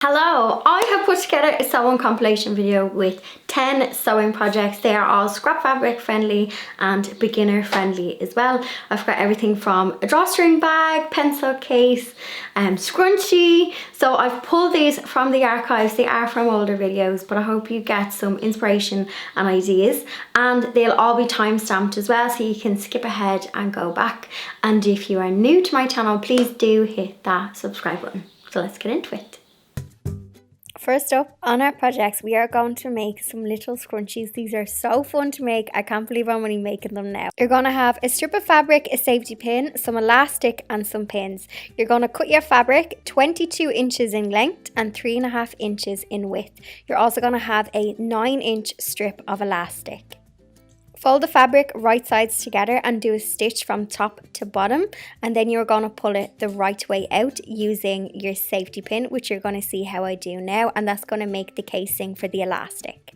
Hello, I have put together a sewing compilation video with 10 sewing projects. They are all scrap fabric friendly and beginner friendly as well. I've got everything from a drawstring bag, pencil case, scrunchie. So I've pulled these from the archives. They are from older videos, but I hope you get some inspiration and ideas. And they'll all be time stamped as well, so you can skip ahead and go back. And if you are new to my channel, please do hit that subscribe button. So let's get into it. First up on our projects, we are going to make some little scrunchies. These are so fun to make. I can't believe I'm only making them now. You're going to have a strip of fabric, a safety pin, some elastic and some pins. You're going to cut your fabric 22 inches in length and 3.5 inches in width. You're also going to have a 9-inch strip of elastic. Fold the fabric right sides together and do a stitch from top to bottom, and then you're going to pull it the right way out using your safety pin, which you're going to see how I do now, and that's going to make the casing for the elastic.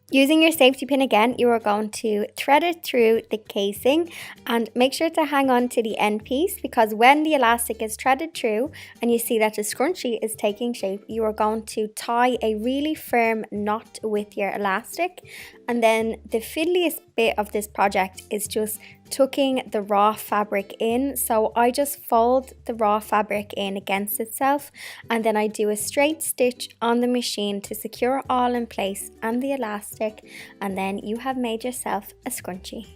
Using your safety pin again, you are going to thread it through the casing and make sure to hang on to the end piece, because when the elastic is threaded through and you see that the scrunchie is taking shape, you are going to tie a really firm knot with your elastic. And then the fiddliest bit of this project is just tucking the raw fabric in. So I just fold the raw fabric in against itself, and then I do a straight stitch on the machine to secure it all in place and the elastic, and then you have made yourself a scrunchie.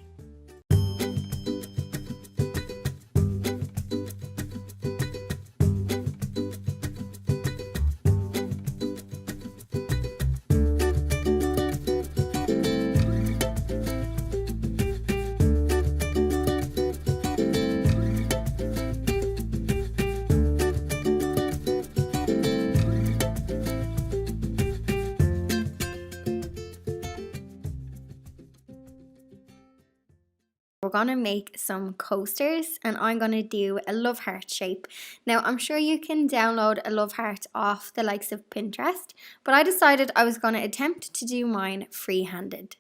We're going to make some coasters, and I'm going to do a love heart shape. Now, I'm sure you can download a love heart off the likes of Pinterest, but I decided I was going to attempt to do mine free-handed.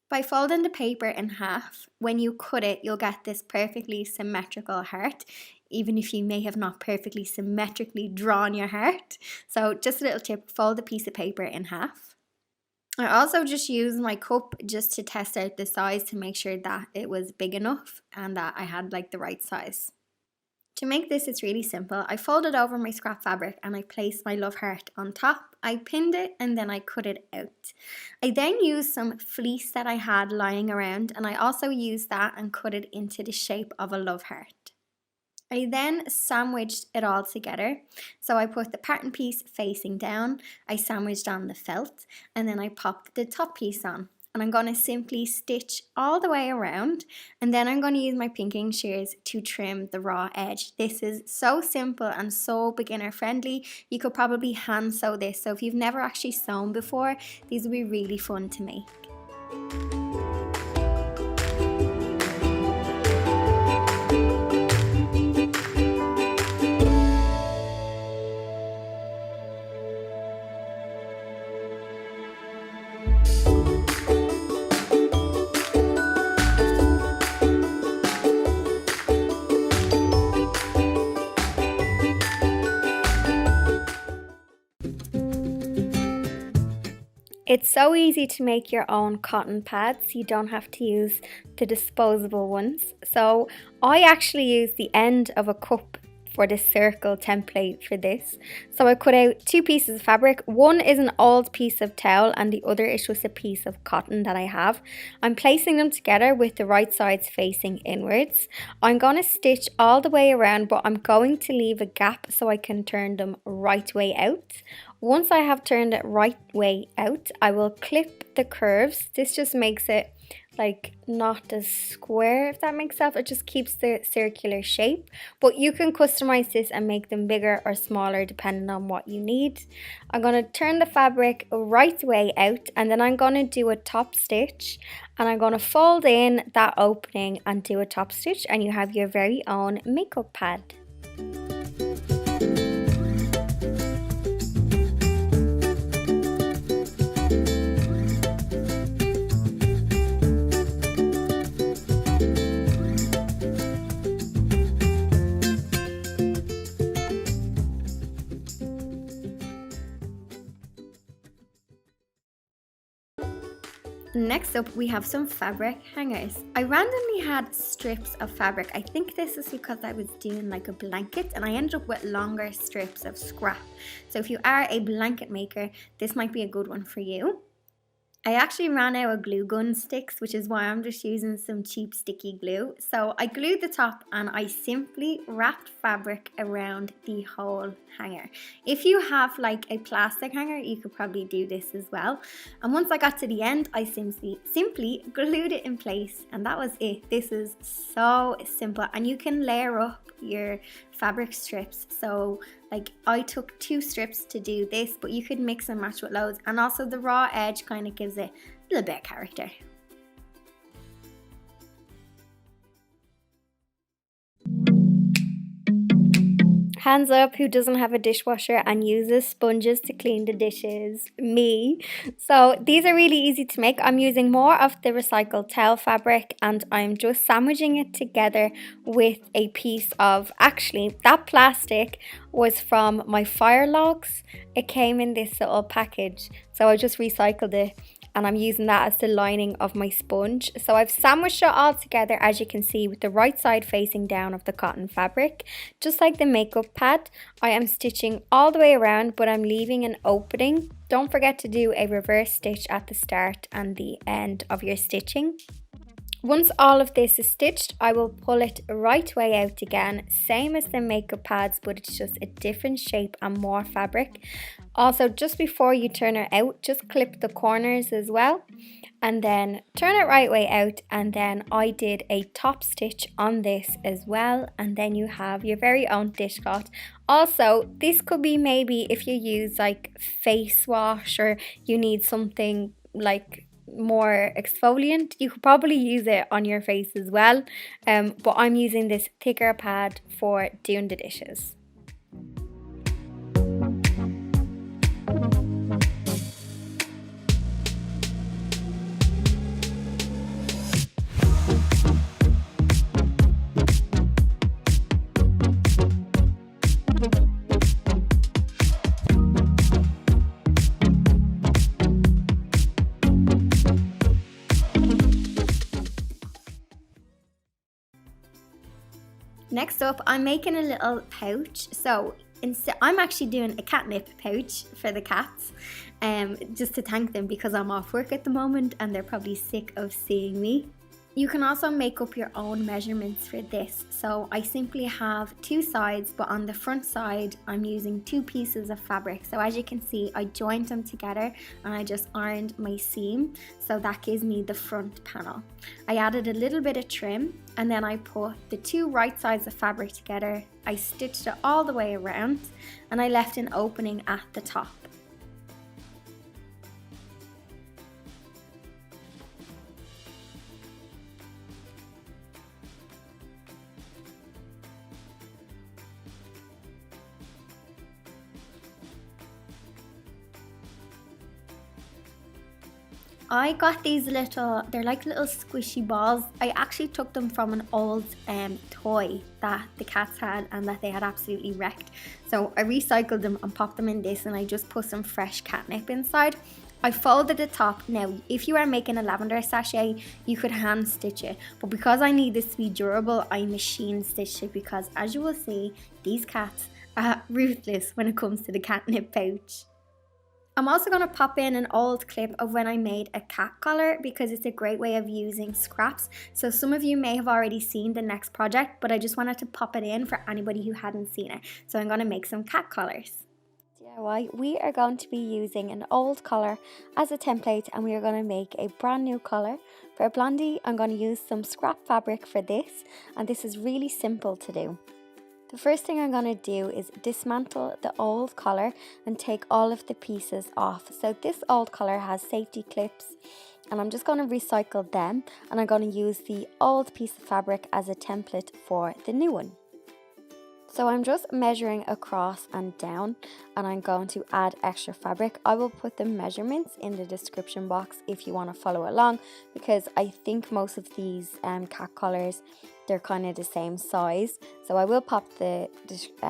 By folding the paper in half, when you cut it, you'll get this perfectly symmetrical heart, even if you may have not perfectly symmetrically drawn your heart. So just a little tip, fold a piece of paper in half. I also just used my cup just to test out the size to make sure that it was big enough and that I had like the right size. To make this, it's really simple. I folded over my scrap fabric and I placed my love heart on top. I pinned it and then I cut it out. I then used some fleece that I had lying around, and I also used that and cut it into the shape of a love heart. I then sandwiched it all together. So I put the pattern piece facing down, I sandwiched on the felt, and then I popped the top piece on. And I'm going to simply stitch all the way around, and then I'm going to use my pinking shears to trim the raw edge. This is so simple and so beginner friendly. You could probably hand sew this, so if you've never actually sewn before, these will be really fun to make. It's so easy to make your own cotton pads. You don't have to use the disposable ones. So I actually use the end of a cup for the circle template for this. So I cut out 2 pieces of fabric. One is an old piece of towel and the other is just a piece of cotton that I have. I'm placing them together with the right sides facing inwards. I'm going to stitch all the way around, but I'm going to leave a gap so I can turn them right way out. Once I have turned it right way out, I will clip the curves. This just makes it like not as square, if that makes sense. It just keeps the circular shape, but you can customize this and make them bigger or smaller depending on what you need. I'm going to turn the fabric right way out, and then I'm going to do a top stitch, and I'm going to fold in that opening and do a top stitch, and you have your very own makeup pad. Next up, we have some fabric hangers. I randomly had strips of fabric. I think this is because I was doing like a blanket, and I ended up with longer strips of scrap. So if you are a blanket maker, this might be a good one for you. I actually ran out of glue gun sticks, which is why I'm just using some cheap sticky glue. So I glued the top and I simply wrapped fabric around the whole hanger. If you have like a plastic hanger, you could probably do this as well. And once I got to the end, I simply glued it in place, and that was it. This is so simple, and you can layer up your fabric strips. So like I took 2 strips to do this, but you could mix and match with loads, and also the raw edge kind of gives it a little bit of character. Hands up who doesn't have a dishwasher and uses sponges to clean the dishes. Me. So these are really easy to make. I'm using more of the recycled towel fabric, and I'm just sandwiching it together with a piece of, actually that plastic was from my fire logs. It came in this little package, so I just recycled it, and I'm using that as the lining of my sponge. So I've sandwiched it all together, as you can see, with the right side facing down of the cotton fabric. Just like the makeup pad, I am stitching all the way around, but I'm leaving an opening. Don't forget to do a reverse stitch at the start and the end of your stitching. Once all of this is stitched, I will pull it right way out again, same as the makeup pads, but it's just a different shape and more fabric. Also, just before you turn it out, just clip the corners as well, and then turn it right way out, and then I did a top stitch on this as well, and then you have your very own dishcloth. Also, this could be maybe if you use like face wash, or you need something like more exfoliant, you could probably use it on your face as well, but I'm using this thicker pad for doing the dishes. Next up, I'm making a little pouch. So I'm actually doing a catnip pouch for the cats, just to thank them, because I'm off work at the moment and they're probably sick of seeing me. You can also make up your own measurements for this. So I simply have 2 sides, but on the front side I'm using 2 pieces of fabric. So as you can see, I joined them together and I just ironed my seam, so that gives me the front panel. I added a little bit of trim, and then I put the 2 right sides of fabric together. I stitched it all the way around, and I left an opening at the top. I got these they're like little squishy balls. I actually took them from an old toy that the cats had and that they had absolutely wrecked. So I recycled them and popped them in this, and I just put some fresh catnip inside. I folded the top. Now, if you are making a lavender sachet, you could hand stitch it. But because I need this to be durable, I machine stitched it, because as you will see, these cats are ruthless when it comes to the catnip pouch. I'm also going to pop in an old clip of when I made a cat collar, because it's a great way of using scraps. So some of you may have already seen the next project, but I just wanted to pop it in for anybody who hadn't seen it. So I'm going to make some cat collars. DIY, we are going to be using an old colour as a template, and we are going to make a brand new colour. For a blondie, I'm going to use some scrap fabric for this, and this is really simple to do. The first thing I'm going to do is dismantle the old collar and take all of the pieces off. So this old collar has safety clips, and I'm just going to recycle them, and I'm going to use the old piece of fabric as a template for the new one. So I'm just measuring across and down, and I'm going to add extra fabric. I will put the measurements in the description box if you want to follow along, because I think most of these cat collars, they're kind of the same size. So I will pop the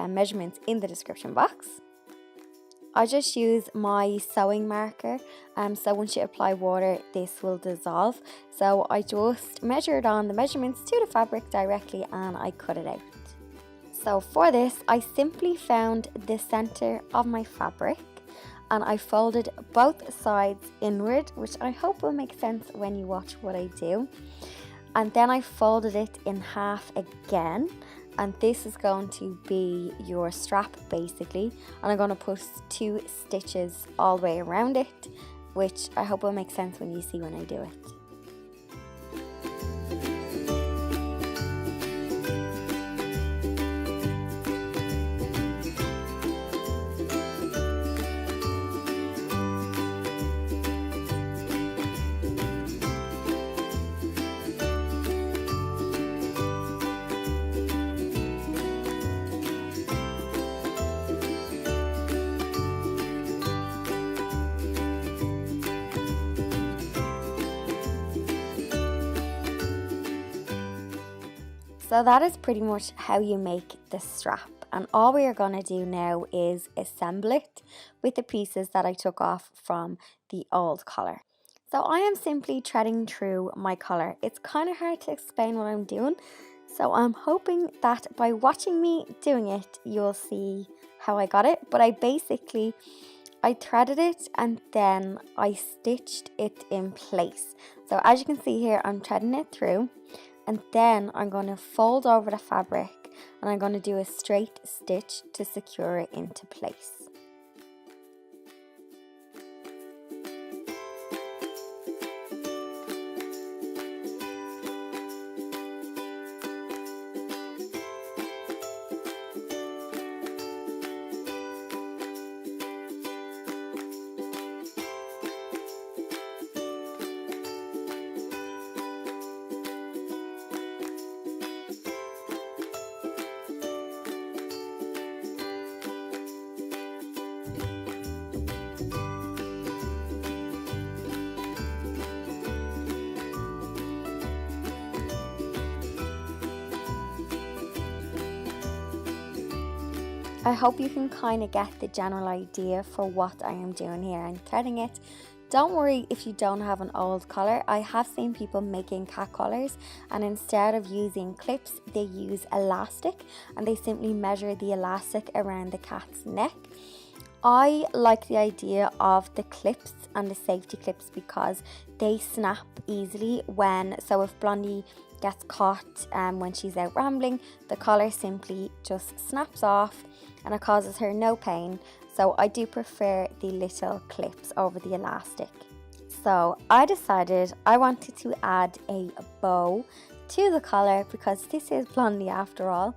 measurements in the description box. I just use my sewing marker, so once you apply water, this will dissolve. So I just measured on the measurements to the fabric directly, and I cut it out. So for this, I simply found the center of my fabric, and I folded both sides inward, which I hope will make sense when you watch what I do. And then I folded it in half again, and this is going to be your strap basically. And I'm going to put 2 stitches all the way around it, which I hope will make sense when you see when I do it. So that is pretty much how you make the strap, and all we are going to do now is assemble it with the pieces that I took off from the old collar. So I am simply threading through my collar. It's kind of hard to explain what I'm doing, so I'm hoping that by watching me doing it you'll see how I got it. But I threaded it and then I stitched it in place. So as you can see here, I'm threading it through, and then I'm going to fold over the fabric, and I'm going to do a straight stitch to secure it into place. I hope you can kind of get the general idea for what I am doing here and threading it. Don't worry if you don't have an old collar. I have seen people making cat collars, and instead of using clips, they use elastic, and they simply measure the elastic around the cat's neck. I like the idea of the clips and the safety clips because they snap easily so if Blondie gets caught when she's out rambling, the collar simply just snaps off and it causes her no pain. So I do prefer the little clips over the elastic. So I decided I wanted to add a bow to the collar because this is Blondie after all.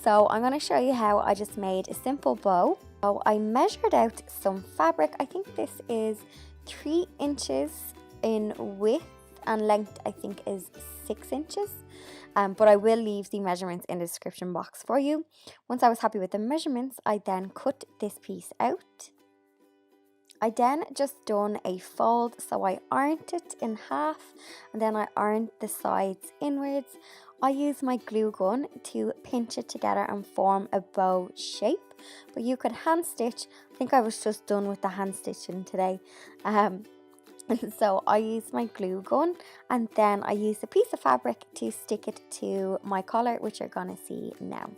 So I'm going to show you how I just made a simple bow. So I measured out some fabric. I think this is 3 inches in width, and length I think is 6 inches. But I will leave the measurements in the description box for you. Once I was happy with the measurements, I then cut this piece out. I then just done a fold, so I ironed it in half, and then I ironed the sides inwards. I used my glue gun to pinch it together and form a bow shape, but you could hand stitch. I think I was just done with the hand stitching today. And so I used my glue gun, and then I used a piece of fabric to stick it to my collar, which you're gonna see now.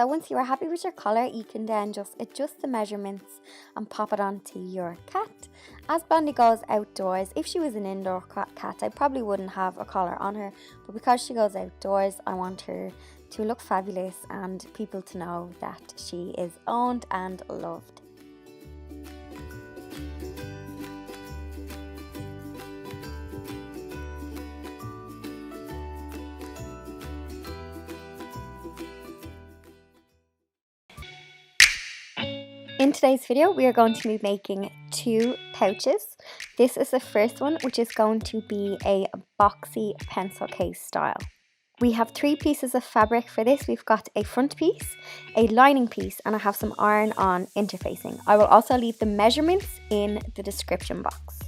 So once you are happy with your collar, you can then just adjust the measurements and pop it onto your cat. As Blondie goes outdoors, if she was an indoor cat, I probably wouldn't have a collar on her, but because she goes outdoors, I want her to look fabulous and people to know that she is owned and loved. In today's video, we are going to be making 2 pouches. This is the first one, which is going to be a boxy pencil case style. We have 3 pieces of fabric for this. We've got a front piece, a lining piece, and I have some iron-on interfacing. I will also leave the measurements in the description box.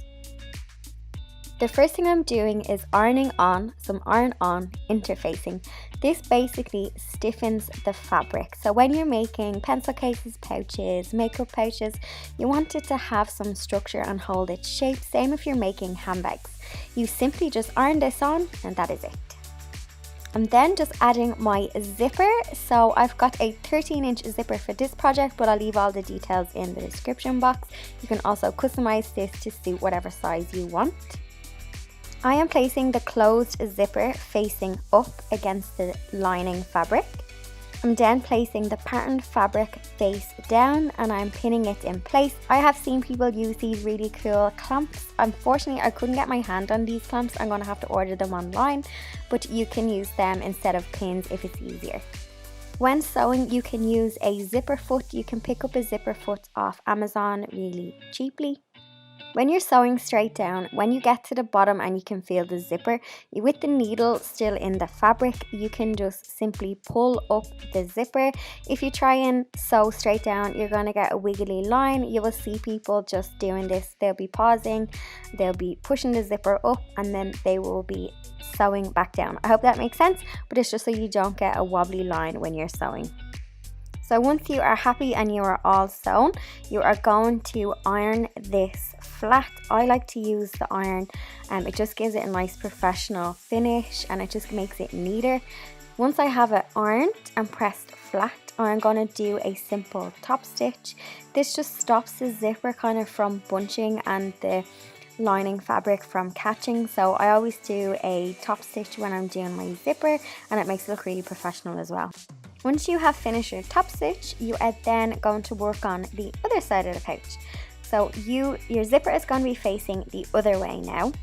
The first thing I'm doing is ironing on some iron-on interfacing. This basically stiffens the fabric. So when you're making pencil cases, pouches, makeup pouches, you want it to have some structure and hold its shape. Same if you're making handbags. You simply just iron this on and that is it. I'm then just adding my zipper. So I've got a 13-inch zipper for this project, but I'll leave all the details in the description box. You can also customize this to suit whatever size you want. I am placing the closed zipper facing up against the lining fabric. I'm then placing the patterned fabric face down and I'm pinning it in place. I have seen people use these really cool clamps. Unfortunately, I couldn't get my hand on these clamps. I'm going to have to order them online, but you can use them instead of pins if it's easier. When sewing, you can use a zipper foot. You can pick up a zipper foot off Amazon really cheaply. When you're sewing straight down, when you get to the bottom and you can feel the zipper, with the needle still in the fabric, you can just simply pull up the zipper. If you try and sew straight down, you're going to get a wiggly line. You will see people just doing this. They'll be pausing, they'll be pushing the zipper up, and then they will be sewing back down. I hope that makes sense, but it's just so you don't get a wobbly line when you're sewing. So once you are happy and you are all sewn, you are going to iron this flat. I like to use the iron, it just gives it a nice professional finish and it just makes it neater. Once I have it ironed and pressed flat, I'm going to do a simple top stitch. This just stops the zipper kind of from bunching and the lining fabric from catching. So I always do a top stitch when I'm doing my zipper and it makes it look really professional as well. Once you have finished your top stitch, you are then going to work on the other side of the pouch. So your zipper is going to be facing the other way now,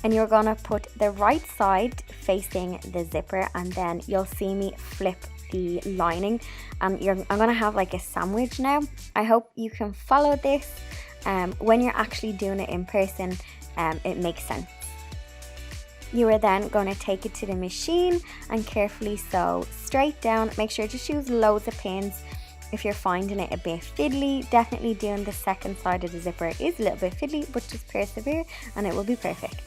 and you're going to put the right side facing the zipper, and then you'll see me flip the lining. I'm going to have like a sandwich now. I hope you can follow this. When you're actually doing it in person, it makes sense. You are then going to take it to the machine and carefully sew straight down. Make sure to choose loads of pins. If you're finding it a bit fiddly, definitely doing the second side of the zipper is a little bit fiddly, but just persevere and it will be perfect.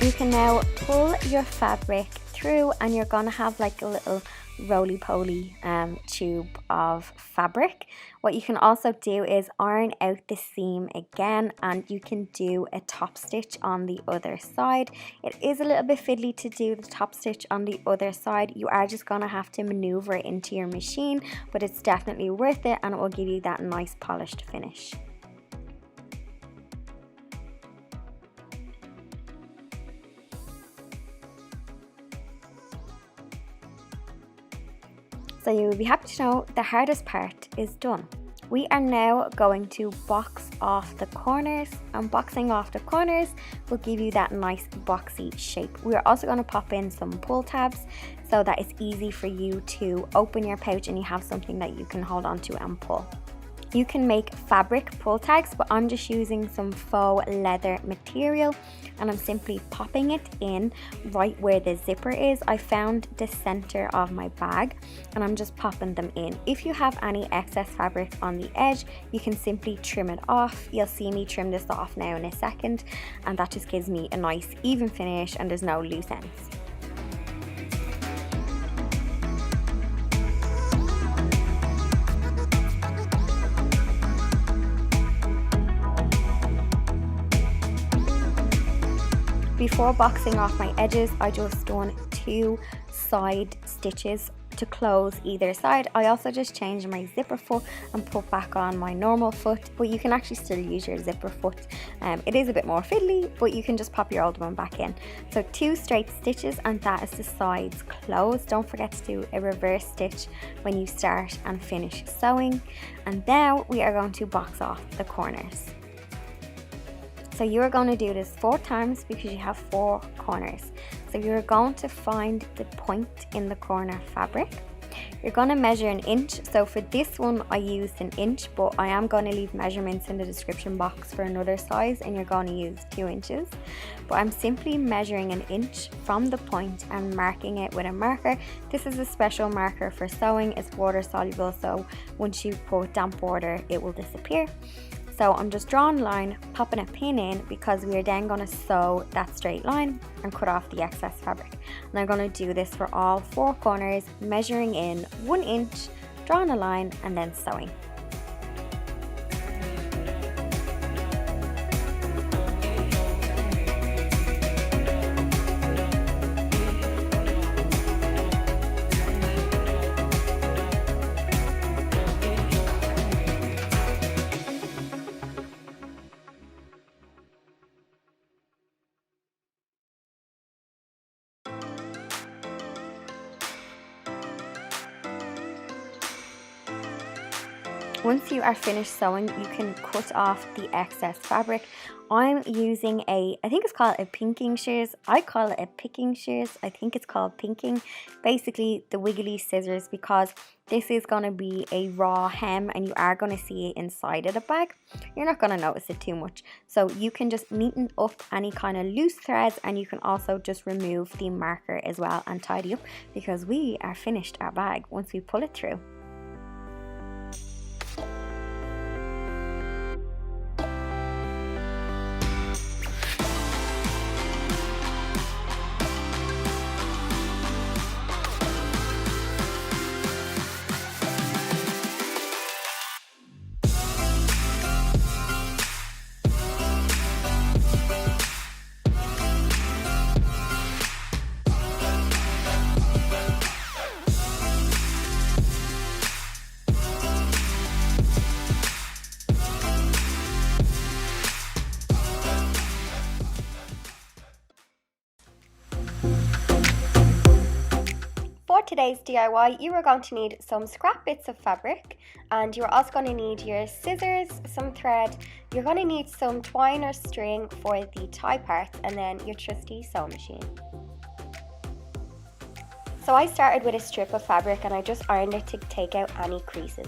You can now pull your fabric through and you're going to have like a little roly-poly tube of fabric. What you can also do is iron out the seam again and you can do a top stitch on the other side. It is a little bit fiddly to do the top stitch on the other side. You are just going to have to maneuver it into your machine, but it's definitely worth it and it will give you that nice polished finish. So you will be happy to know the hardest part is done. We are now going to box off the corners, and boxing off the corners will give you that nice boxy shape. We are also going to pop in some pull tabs so that it's easy for you to open your pouch and you have something that you can hold on to and pull. You can make fabric pull tags, but I'm just using some faux leather material and I'm simply popping it in right where the zipper is. I found the center of my bag and I'm just popping them in. If you have any excess fabric on the edge, you can simply trim it off. You'll see me trim this off now in a second, and that just gives me a nice even finish and there's no loose ends. Before boxing off my edges, I just done 2 side stitches to close either side. I also just changed my zipper foot and put back on my normal foot, but you can actually still use your zipper foot. It is a bit more fiddly, but you can just pop your old one back in. So 2 straight stitches, and that is the sides closed. Don't forget to do a reverse stitch when you start and finish sewing. And now we are going to box off the corners. So you are going to do this 4 times because you have 4 corners. So you're going to find the point in the corner fabric. You're going to measure 1 inch. So for this one I used 1 inch, but I am going to leave measurements in the description box for another size, and you're going to use 2 inches. But I'm simply measuring 1 inch from the point and marking it with a marker. This is a special marker for sewing. It's water soluble, so once you put damp water it will disappear. So I'm just drawing a line, popping a pin in, because we are then going to sew that straight line and cut off the excess fabric. And I'm going to do this for all 4 corners, measuring in 1 inch, drawing a line and then sewing. Once you are finished sewing, you can cut off the excess fabric. I'm using I think it's called a pinking shears. I call it a picking shears. I think it's called pinking. Basically the wiggly scissors, because this is going to be a raw hem and you are going to see it inside of the bag. You're not going to notice it too much. So you can just neaten up any kind of loose threads, and you can also just remove the marker as well and tidy up, because we are finished our bag once we pull it through. For today's DIY, you are going to need some scrap bits of fabric, and you're also going to need your scissors, some thread, you're going to need some twine or string for the tie parts, and then your trusty sewing machine. So I started with a strip of fabric and I just ironed it to take out any creases.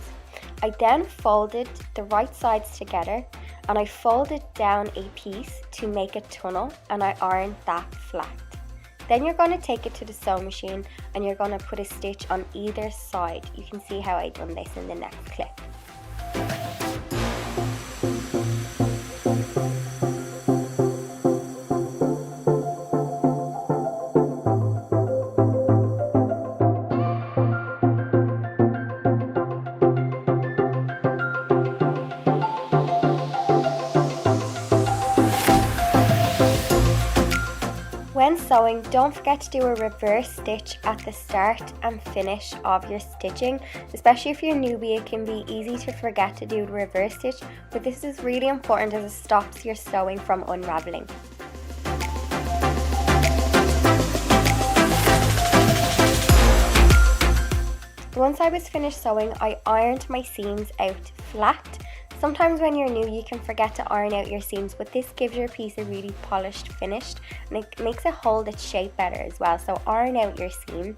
I then folded the right sides together and I folded down a piece to make a tunnel, and I ironed that flat. Then you're going to take it to the sewing machine and you're going to put a stitch on either side. You can see how I done this in the next clip. When sewing, don't forget to do a reverse stitch at the start and finish of your stitching. Especially if you're a newbie, it can be easy to forget to do the reverse stitch, but this is really important as it stops your sewing from unraveling. Once I was finished sewing, I ironed my seams out flat. Sometimes when you're new you can forget to iron out your seams, but this gives your piece a really polished finish and it makes it hold its shape better as well, so iron out your seams.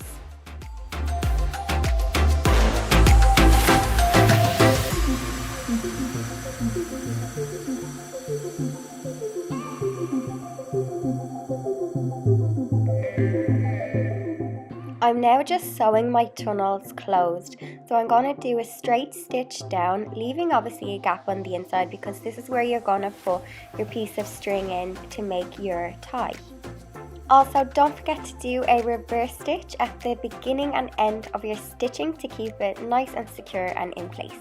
I'm now just sewing my tunnels closed, so I'm going to do a straight stitch down, leaving obviously a gap on the inside because this is where you're going to put your piece of string in to make your tie. Also, don't forget to do a reverse stitch at the beginning and end of your stitching to keep it nice and secure and in place.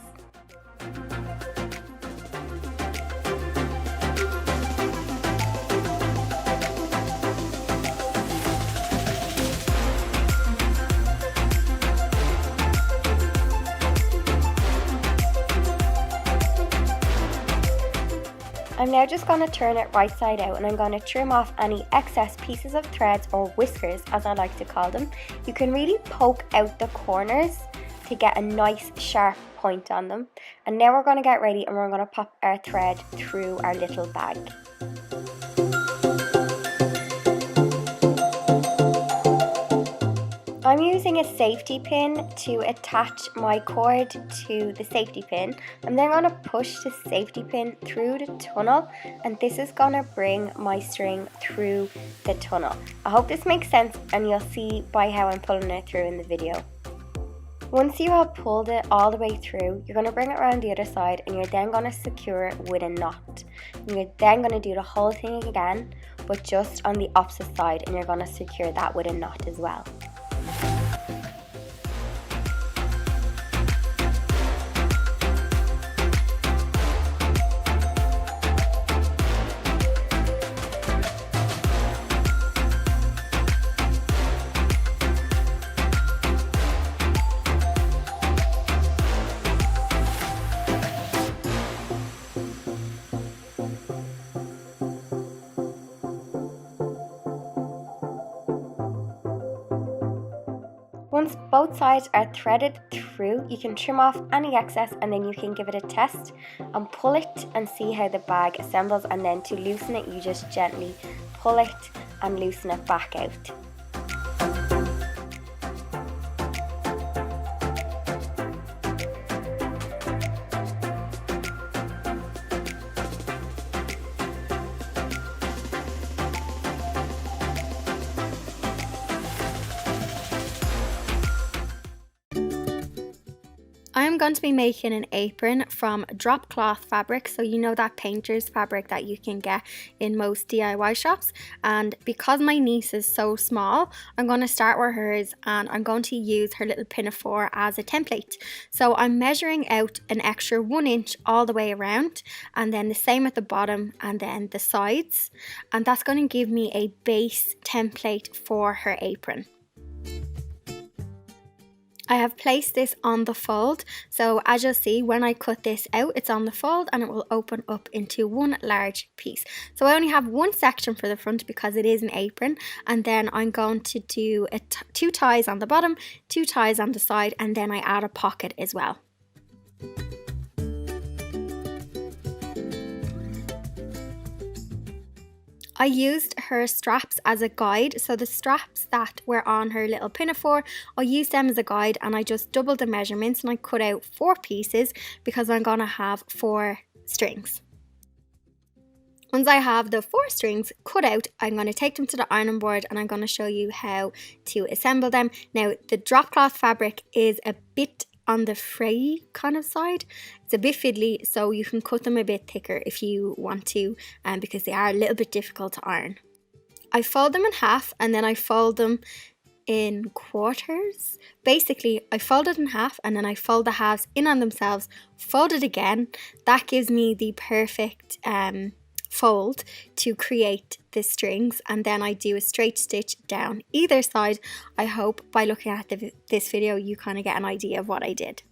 I'm now just going to turn it right side out, and I'm going to trim off any excess pieces of threads, or whiskers as I like to call them. You can really poke out the corners to get a nice sharp point on them. And now we're going to get ready and we're going to pop our thread through our little bag. I'm using a safety pin to attach my cord to the safety pin. I'm then going to push the safety pin through the tunnel, and this is going to bring my string through the tunnel. I hope this makes sense, and you'll see by how I'm pulling it through in the video. Once you have pulled it all the way through, you're going to bring it around the other side, and you're then going to secure it with a knot. And you're then going to do the whole thing again, but just on the opposite side, and you're going to secure that with a knot as well. Once both sides are threaded through, you can trim off any excess, and then you can give it a test and pull it and see how the bag assembles. And then to loosen it, you just gently pull it and loosen it back out. I'm going to be making an apron from drop cloth fabric, so you know that painter's fabric that you can get in most DIY shops. And because my niece is so small, I'm going to start with hers, and I'm going to use her little pinafore as a template. So I'm measuring out an extra 1 inch all the way around, and then the same at the bottom and then the sides, and that's going to give me a base template for her apron. I have placed this on the fold, so as you'll see when I cut this out, it's on the fold and it will open up into one large piece. So I only have one section for the front because it is an apron, and then I'm going to do 2 ties on the bottom, 2 ties on the side, and then I add a pocket as well. I used her straps as a guide, so the straps that were on her little pinafore, I used them as a guide, and I just doubled the measurements and I cut out 4 pieces because I'm going to have 4 strings. Once I have the 4 strings cut out, I'm going to take them to the ironing board and I'm going to show you how to assemble them. Now, the drop cloth fabric is a bit on the fray kind of side. It's a bit fiddly, so you can cut them a bit thicker if you want to, because they are a little bit difficult to iron. I fold them in half and then I fold them in quarters. Basically, I fold it in half and then I fold the halves in on themselves, fold it again. That gives me the perfect fold to create the strings, and then I do a straight stitch down either side. I hope by looking at this video you kind of get an idea of what I did.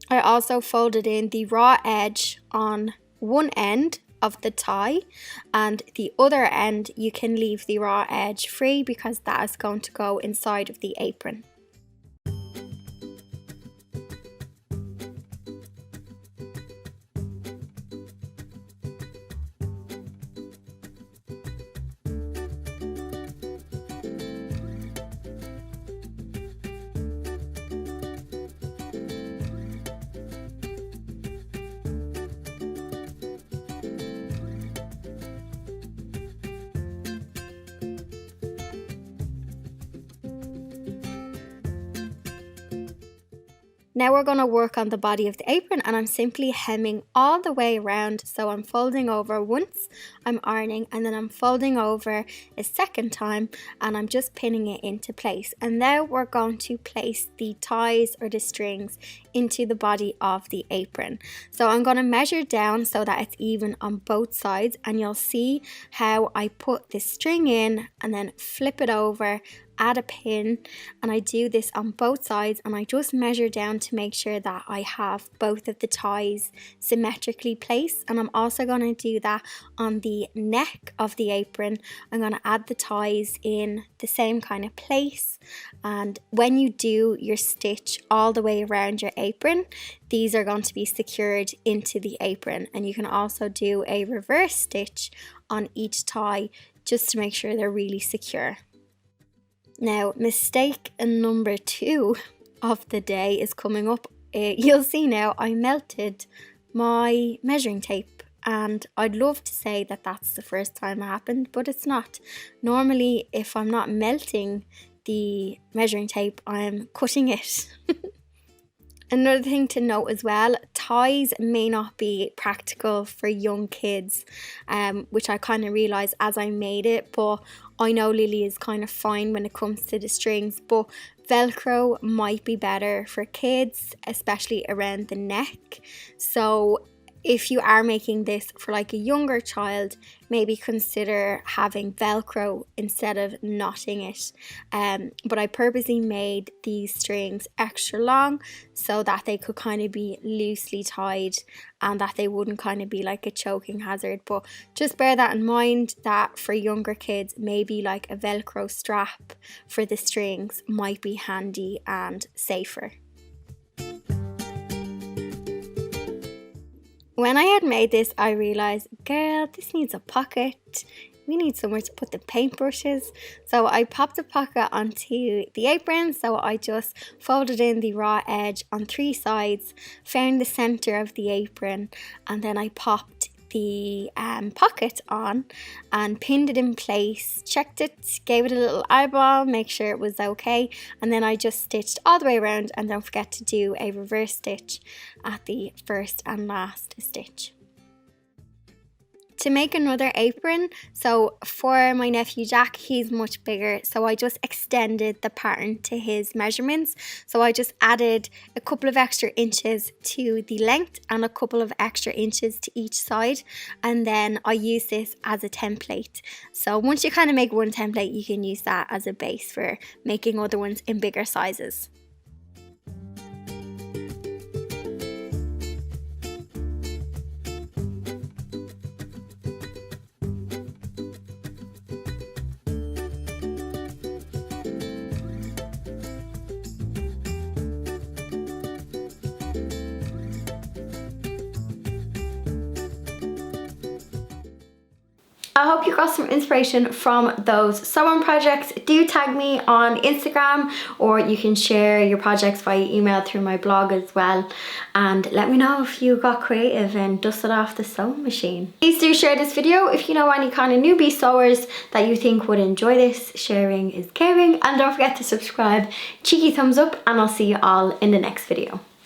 I also folded in the raw edge on one end of the tie, and the other end you can leave the raw edge free because that is going to go inside of the apron. Now we're going to work on the body of the apron, and I'm simply hemming all the way around. So I'm folding over once, I'm ironing, and then I'm folding over a second time, and I'm just pinning it into place. And now we're going to place the ties or the strings into the body of the apron. So I'm going to measure down so that it's even on both sides, and you'll see how I put this string in and then flip it over add a pin, and I do this on both sides, and I just measure down to make sure that I have both of the ties symmetrically placed. And I'm also going to do that on the neck of the apron. I'm going to add the ties in the same kind of place, and when you do your stitch all the way around your apron, these are going to be secured into the apron. And you can also do a reverse stitch on each tie just to make sure they're really secure. Now, mistake number 2 of the day is coming up. You'll see now I melted my measuring tape, and I'd love to say that that's the first time it happened, but it's not. Normally, if I'm not melting the measuring tape, I'm cutting it. Another thing to note as well, ties may not be practical for young kids, which I kind of realised as I made it, but I know Lily is kind of fine when it comes to the strings, but Velcro might be better for kids, especially around the neck. So if you are making this for like a younger child, maybe consider having Velcro instead of knotting it. But I purposely made these strings extra long so that they could kind of be loosely tied and that they wouldn't kind of be like a choking hazard. But just bear that in mind, that for younger kids, maybe like a Velcro strap for the strings might be handy and safer. When I had made this, I realised, girl, this needs a pocket. We need somewhere to put the paintbrushes. So I popped a pocket onto the apron. So I just folded in the raw edge on 3 sides, found the centre of the apron, and then I popped the pocket on and pinned it in place, checked it, gave it a little eyeball, make sure it was okay, and then I just stitched all the way around. And don't forget to do a reverse stitch at the first and last stitch. To make another apron, so for my nephew Jack, he's much bigger, so I just extended the pattern to his measurements. So I just added a couple of extra inches to the length and a couple of extra inches to each side, and then I use this as a template. So once you kind of make one template, you can use that as a base for making other ones in bigger sizes. I hope you got some inspiration from those sewing projects. Do tag me on Instagram, or you can share your projects via email through my blog as well, and let me know if you got creative and dusted off the sewing machine. Please do share this video if you know any kind of newbie sewers that you think would enjoy this. Sharing is caring, and don't forget to subscribe. Cheeky thumbs up, and I'll see you all in the next video.